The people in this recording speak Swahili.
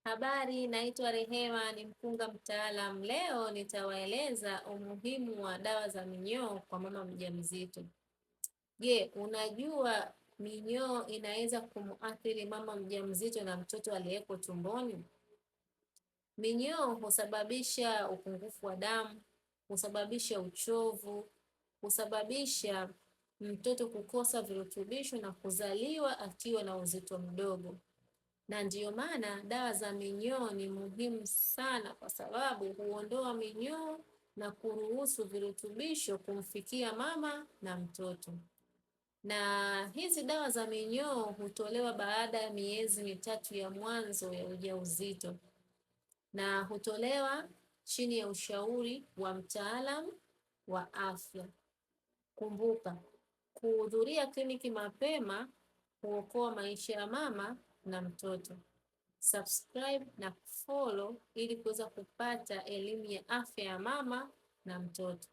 Habari, naitwa Rehema, ni mkunga mtaalam. Leo nitawaeleza umuhimu wa dawa za minyoo kwa mama mjamzito. Je, unajua minyoo inaweza kumuathiri mama mjamzito na mtoto aliyeko tumboni? Minyoo husababisha upungufu wa damu, husababisha uchovu, husababisha mtoto kukosa virutubisho na kuzaliwa akiwa na uzito mdogo. Na ndiyo maana dawa za minyoo ni muhimu sana, kwa sababu huondoa minyoo na kuruhusu virutubisho kumfikia mama na mtoto. Na hizi dawa za minyoo hutolewa baada ya miezi mitatu ya mwanzo ya ujauzito, na hutolewa chini ya ushauri wa mtaalamu wa afya. Kumbuka, kuhudhuria kliniki mapema huokoa maisha ya mama na mtoto. Subscribe na follow ili kuweza kupata elimu ya afya ya mama na mtoto.